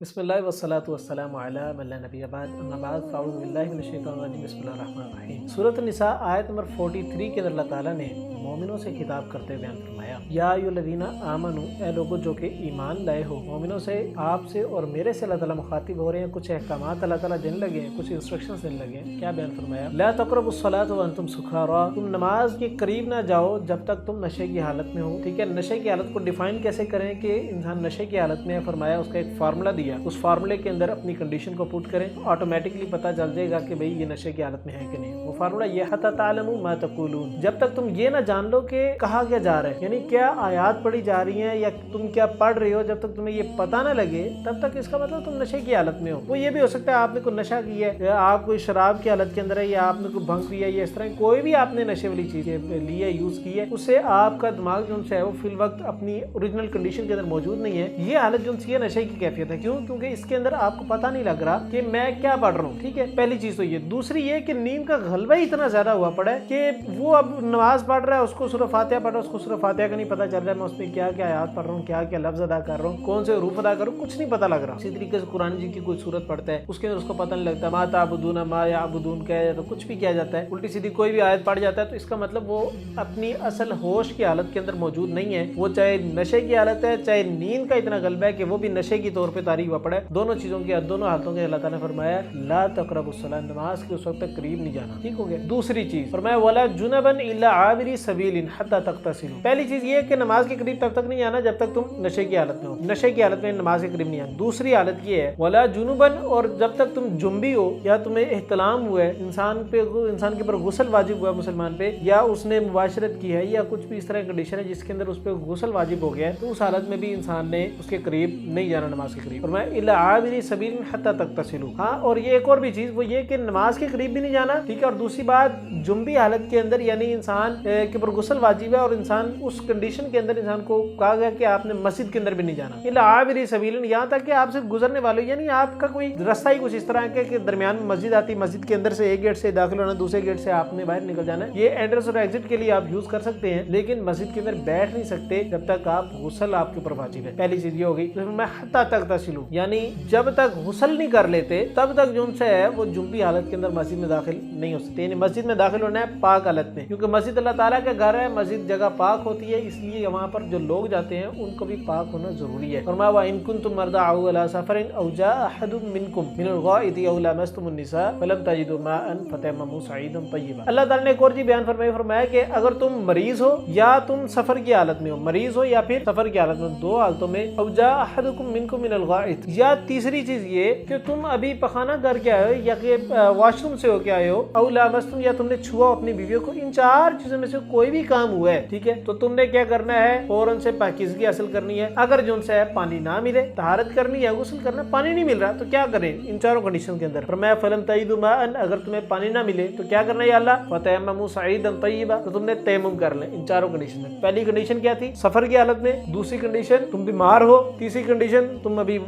بسم اللہ والصلاة والسلام علی من لا نبی بعد اما بعد فاعوذ باللہ من الشیطان الرجیم بسم اللہ الرحمن الرحیم۔ سورۃ النساء آیت نمبر 43 کے اندر اللہ تعالیٰ نے مومنوں سے خطاب کرتے ہوئے بیان فرمایا، یا ایھا الذین آمنوا، اے لوگو جو کہ ایمان لائے ہو۔ مومنوں سے، آپ سے اور میرے سے اللہ تعالیٰ مخاطب ہو رہے ہیں، کچھ احکامات اللہ تعالیٰ دینے لگے ہیں، کچھ انسٹرکشنز دینے لگے ہیں۔ کیا بیان فرمایا؟ لا تقربوا الصلاۃ وانتم سکارى، تم نماز کے قریب نہ جاؤ جب تک تم نشے کی حالت میں ہو۔ ٹھیک ہے، نشے کی حالت کو ڈیفائن کیسے کریں کہ انسان نشے کی حالت میں ہے؟ فرمایا اس کا ایک فارمولا دیا، اس فارمولے کے اندر اپنی کنڈیشن کو پٹ کریں، آٹومیٹکلی پتہ چل جائے گا کہ بھئی یہ نشے کی حالت میں ہے کہ نہیں۔ وہ فارمولا یہ حتی تعلموا ما تقولون، جب تک تم یہ نہ جان لو کہ کہا کیا جا رہا ہے، یعنی کیا آیات پڑھی جا رہی ہیں یا تم کیا پڑھ رہے ہو، جب تک تمہیں یہ پتہ نہ لگے تب تک اس کا مطلب تم نشے کی حالت میں ہو۔ وہ یہ بھی ہو سکتا ہے آپ نے کوئی نشہ کیا ہے، یا آپ کوئی شراب کی حالت کے اندر ہے، یا آپ نے کوئی بھنگ پیا، یا اس طرح کوئی بھی آپ نے نشے والی چیز لی ہے، یوز کی ہے، اس سے آپ کا دماغ جو ہے وہ فی الوقت اپنی اوریجنل کنڈیشن کے اندر موجود نہیں ہے۔ یہ حالت جو ہے نشے کی کیفیت ہے۔ کیوں؟ کیونکہ اس کے اندر آپ کو پتہ نہیں لگ رہا کہ میں کیا پڑھ رہا ہوں۔ ٹھیک ہے، پہلی چیز تو یہ۔ دوسری یہ کہ نیند کا غلبہ ہی اتنا زیادہ ہوا پڑا ہے کہ وہ اب نماز پڑھ رہا ہے، اس کو سورہ فاتحہ پڑھ رہا ہے، اس کو سورہ فاتحہ کا نہیں پتہ چل رہا ہے میں اس میں کیا کیا آیات پڑھ رہا ہوں، کیا کیا لفظ ادا کر رہا ہوں، کون سے حروف ادا کر رہا ہوں، کچھ نہیں پتہ لگ رہا۔ اسی طریقے سے قرآن جی کی کوئی سورت پڑھتا ہے، اس کے اندر اس کو پتہ نہیں لگتا ما تعبدون ما یعبدون کیا ہے، تو کچھ بھی کیا جاتا ہے، الٹی سیدھی کوئی بھی آیت پڑھ جاتا ہے، تو اس کا مطلب وہ اپنی اصل ہوش کی حالت کے اندر موجود نہیں ہے۔ وہ چاہے نشے کی حالت ہے، چاہے نیند کا اتنا غلبہ ہے کہ وہ بھی نشے کی طور پہ طاری ہوا پڑا ہے۔ دونوں چیزوں کی، دونوں حالتوں کے اللہ تعالیٰ نے فرمایا لا تقربوا الصلاۃ، نماز کے اس وقت تک قریب نہیں جانا۔ ٹھیک ہو گیا۔ دوسری چیز فرمایا ولا جنبا الا عابری سبیل حتی تغتسلوا، پہلی چیز یہ کہ نماز کے قریب تب تک نہیں آنا جب تک تم نشے کی حالت میں ہو، نشے کی حالت میں نماز کے قریب نہیں آنا۔ دوسری حالت یہ ہے ولا جنبا، اور جب تک تم جنبی ہو یا تمہیں احتلام ہوا ہے، انسان کے اوپر غسل واجب ہوا ہے مسلمان پہ، یا اس نے مباشرت کی ہے، یا کچھ بھی اس طرح کی کنڈیشن ہے جس کے اندر اس پہ غسل واجب ہو گیا ہے، تو اس حالت میں بھی انسان نے اس کے قریب نہیں جانا، نماز کے قریب۔ فرمایا الا عابری سبیل حتی تغتسلوا۔ ہاں، اور یہ ایک اور بھی چیز، وہ یہ کہ نماز کے قریب بھی نہیں جانا۔ ٹھیک ہے، اور دوسری بات جنبی حالت کے اندر یعنی انسان کے اوپر غسل واجب ہے اور انسان اس کنڈیشن کے اندر انسان کو کہا گیا کہ آپ نے مسجد کے اندر بھی نہیں جانا، الا عابری سبیل، یہاں تک کہ آپ سے گزرنے والے، یعنی آپ کا کوئی راستہ ہی کچھ اس طرح ہے کہ درمیان میں مسجد آتی، مسجد کے اندر سے ایک گیٹ سے داخل ہونا، دوسرے گیٹ سے آپ نے باہر نکل جانا ہے۔ یہ انٹرنس اور ایگزٹ کے لیے آپ یوز کر سکتے ہیں، لیکن مسجد کے اندر بیٹھ نہیں سکتے جب تک آپ غسل آپ کے اوپر واجب ہے۔ پہلی چیز یہ ہو گئی۔ میں حتی تغتسلوا، یعنی جب تک غسل نہیں کر لیتے تب تک جو سے ہے وہ جنبی حالت کے اندر مسجد میں داخل نہیں ہو سکتے، یعنی مسجد میں داخل ہونا ہے پاک حالت میں، کیونکہ مسجد اللہ تعالیٰ کا گھر ہے، مسجد جگہ پاک ہوتی ہے، اس لیے وہاں پر جو لوگ جاتے ہیں ان کو بھی پاک ہونا ضروری ہے۔ فرمایا وَإِن كُنتُم مَرْضَىٰ أَوْ عَلَىٰ سَفَرٍ أَوْ جَاءَ أَحَدٌ مِّنكُم مِّنَ الْغَائِطِ أَوْ لَامَسْتُمُ النِّسَاءَ فَلَمْ تَجِدُوا مَاءً فَتَيَمَّمُوا صَعِيدًا طَيِّبًا۔ اللہ تعالیٰ نے ایک اور چیز بیان فرمایا کہ اگر تم مریض ہو یا تم سفر کی حالت میں ہو، مریض ہو یا پھر سفر کی حالت میں، دو حالتوں میں، أَوْ جَاءَ أَحَدُكُم مِّنكُم مِّنَ الْغَائِطِ، یا تیسری چیز یہ کہ تم ابھی پخانہ کر کے آئے ہو یا کہ واش روم سے ہو کے آئے ہو، او لامستم، یا تم نے چھوا اپنی بیویوں کو، ان چار چیزوں میں سے کوئی بھی کام ہوا ہے، ٹھیک ہے، تو تم نے کیا کرنا ہے؟ فوراً سے پاکیزگی حاصل کرنی ہے۔ اگر جو سے پانی نہ ملے، طہارت کرنی ہے، غسل کرنا، پانی نہیں مل رہا تو کیا کریں ان چاروں کنڈیشن کے اندر؟ فرمایا فلم تجدوا ماء، اگر تمہیں پانی نہ ملے تو کیا کرنا ہے یا اللہ؟ فتیمموا صعیدا طیبا، تو تم نے تیمم کر لیں ان چاروں کنڈیشن میں۔ پہلی کنڈیشن کیا تھی؟ سفر کی حالت میں، دوسری کنڈیشن تم بیمار ہو، تیسری کنڈیشن تم ابھی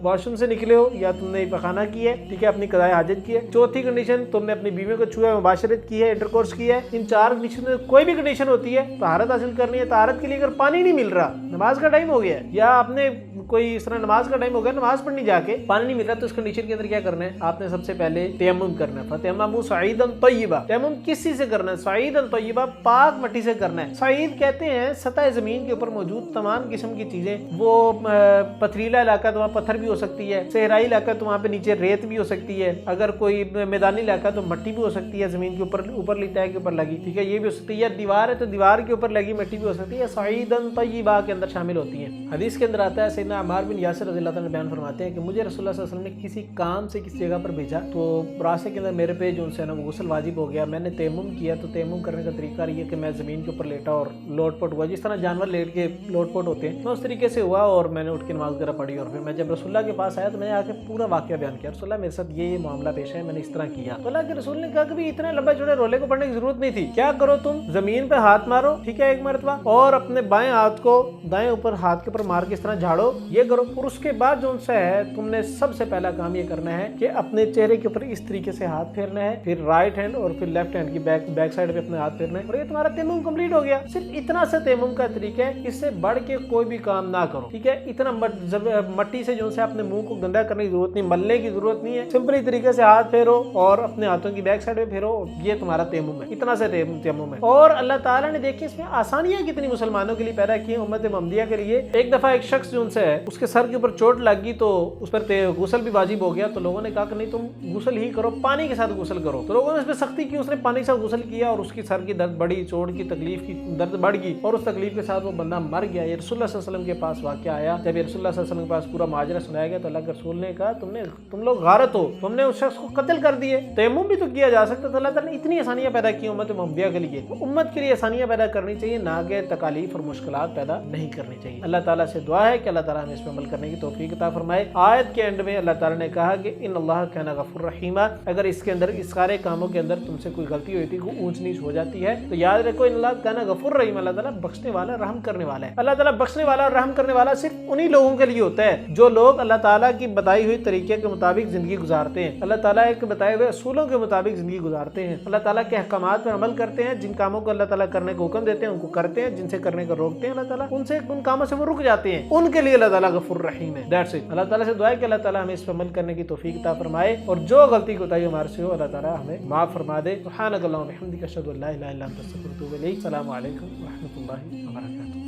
واش روم سے نکلے ہو یا تم نے پخانہ کی ہے، ٹھیک ہے، اپنی قضائے حاجت کی ہے، چوتھی کنڈیشن تم نے اپنی بیوی کو چھوا، مباشرت کی ہے، انٹرکورس کی ہے۔ ان چار کنڈیشن میں کوئی بھی کنڈیشن ہوتی ہے، طہارت حاصل کرنی ہے، طہارت کے لیے اگر پانی نہیں مل رہا، نماز کا ٹائم ہو گیا ہے یا آپ نے کوئی اس طرح نماز کا ٹائم ہو گیا، نماز پڑھنی جا کے پانی نہیں مل رہا، تو اس کنڈیشن کے اندر کیا کرنا ہے؟ آپ نے سب سے پہلے تیمم کرنا ہے۔ فتیمموا صعیدا طیبا، تیمم کس چیز سے کرنا ہے؟ صعیدا طیبا، پاک مٹی سے کرنا ہے۔ صعید کہتے ہیں سطح زمین کے اوپر موجود تمام قسم کی چیزیں، وہ پتھریلا علاقہ تو وہاں پتھر بھی ہو سکتی ہے، صحرائی علاقہ تو وہاں پہ نیچے ریت بھی ہو سکتی ہے، اگر کوئی میدانی علاقہ تو مٹی بھی ہو سکتی ہے، زمین کے اوپر لٹا کے اوپر لگی، ٹھیک ہے، یہ بھی ہو سکتی ہے، یا دیوار ہے تو دیوار کے اوپر لگی مٹی بھی ہو سکتی ہے، صعیدا طیبا کے اندر شامل ہوتی ہیں۔ حدیث کے اندر آتا ہے سیدنا عمار بن یاسر رضی اللہ تعالیٰ بیان فرماتے ہیں کہ مجھے رسول اللہ صلی اللہ علیہ وسلم نے کسی کام سے کسی جگہ پر بھیجا، تو راستے کے اندر میرے پہ جو سے نا غسل واجب ہو گیا، میں نے تیمم کیا، تو تیمم کرنے کا طریقہ یہ کہ میں زمین کے اوپر لیٹا اور لوٹ پوٹ ہوا، جس طرح جانور لیٹ کے لوٹ پوٹ ہوتے ہیں، میں اس طریقے سے ہوا اور میں نے اٹھ کے نماز وغیرہ پڑھی، اور پھر میں جب رسول اللہ کے پاس آیا تو میں نے آ کے پورا واقعہ بیان کیا، رسول اللہ میرے ساتھ یہ معاملہ پیش ہے، میں نے اس طرح کیا، تو اللہ کے رسول نے کہا کہ بھی اتنے لمبے چوڑے رولے کو پڑھنے کی ضرورت نہیں تھی، کیا کرو تم زمین پہ ہاتھ مارو، ٹھیک ہے، ایک مرتبہ، اور اپنے بائیں ہاتھ کو دائیں اوپر ہاتھ کے اوپر مار کے اس طرح جھاڑو یہ کرو. اور اس کے بعد جو سے ہے تم نے سب سے پہلا کام یہ کرنا ہے کہ اپنے چہرے کے اوپر اس طریقے سے ہاتھ پھیرنا ہے, پھر رائٹ ہینڈ اور پھر لیفٹ ہینڈ کی بیک سائڈ پہ اپنے ہاتھ پھیرنا ہے, اور یہ تمہارا تیمم کمپلیٹ ہو گیا. صرف اتنا سے تیمم کا طریقہ ہے, اس سے بڑھ کے کوئی بھی کام نہ کرو, ٹھیک ہے. اتنا مٹی سے جو سے اپنے منہ کو گندا کرنے کی ضرورت نہیں, ملنے کی ضرورت نہیں ہے. سمپلی طریقے سے ہاتھ پھیرو اور اپنے ہاتھوں کی بیک سائڈ پہ پھیرو, یہ تمہارا تیمم ہے. اتنا سے تیمم ہے. اور اللہ تعالیٰ نے دیکھیں اس میں آسانیاں کتنی مسلمانوں کے لیے پیدا کی ہیں, امت محمدیہ کے لیے. ایک دفعہ ایک شخص جو سے ہے اس کے سر کے اوپر چوٹ لگ گئی تو اس پر غسل بھی واجب ہو گیا, تو لوگوں نے کہا کہ نہیں تم غسل ہی کرو, پانی کے ساتھ غسل کرو. تو لوگوں نے اس پہ سختی کی, اس نے پانی کے ساتھ غسل کیا اور اس کی سر کی درد بڑی, چوٹ کی تکلیف کی درد بڑھ گئی اور اس تکلیف کے ساتھ وہ بندہ مر گیا. یہ رسول اللہ صلی اللہ علیہ وسلم کے پاس واقعہ آیا. جب یہ رسول اللہ صلی اللہ علیہ وسلم کے پاس پورا ماجرا سنایا گیا تو اللہ کے رسول نے کہا تم لوگ غارت ہو, تم نے اس شخص کو قتل کر دیے. تیمم بھی تو کیا جا سکتا. تو اللہ تعالیٰ نے اتنی آسانیاں پیدا کی امت محمدیہ کے لیے. امت کے لیے آسانیاں پیدا کرنی چاہیے, نہ کہ تکالیف اور مشکلات پیدا نہیں کرنی چاہیے. اللہ تعالیٰ سے دعا ہے کہ اللہ تعالیٰ ہمیں اس پہ عمل کرنے کی توفیق عطا فرمائے. آیت کے اینڈ میں اللہ تعالیٰ نے کہا کہ ان اللہ کان غفور رحیما. اگر اس کے اندر اس سارے کاموں کے اندر تم سے کوئی غلطی ہوئی تھی, کوئی اونچ نیچ ہو جاتی ہے, تو یاد رکھو ان اللہ کان غفور رحیم, اللہ تعالیٰ بخشنے والا رحم کرنے والا ہے. اللہ تعالیٰ بخشنے والا اور رحم کرنے والا صرف انہی لوگوں کے لیے ہوتا ہے جو لوگ اللہ تعالیٰ کی بتائی ہوئی طریقے کے مطابق زندگی گزارتے ہیں, اللہ تعالیٰ کے بتائے ہوئے اصولوں کے مطابق زندگی گزارتے ہیں, اللہ تعالیٰ کے احکامات پر عمل کرتے ہیں. جن کاموں کو اللہ تعالیٰ کرنے کو حکم دیتے ہیں ان کو کرتے ہیں, جن سے کرنے کو روکتے ہیں اللہ تعالیٰ ان کاموں سے وہ رک جاتے ہیں. ان کے لیے اللہ تعالیٰ غفور رحیم ہے. That's it. اللہ تعالیٰ سے دعا ہے کہ اللہ تعالیٰ ہمیں اس پر عمل کرنے کی توفیق عطا فرمائے, اور جو غلطی کوتاہی ہمارے سے ہو اللہ تعالیٰ ہمیں معاف فرما دے. سبحانک اللہم و بحمدک اشہد ان لا الہ الا انت استغفرک و اتوب الیک. السلام علیکم و رحمۃ اللہ وبرکاتہ.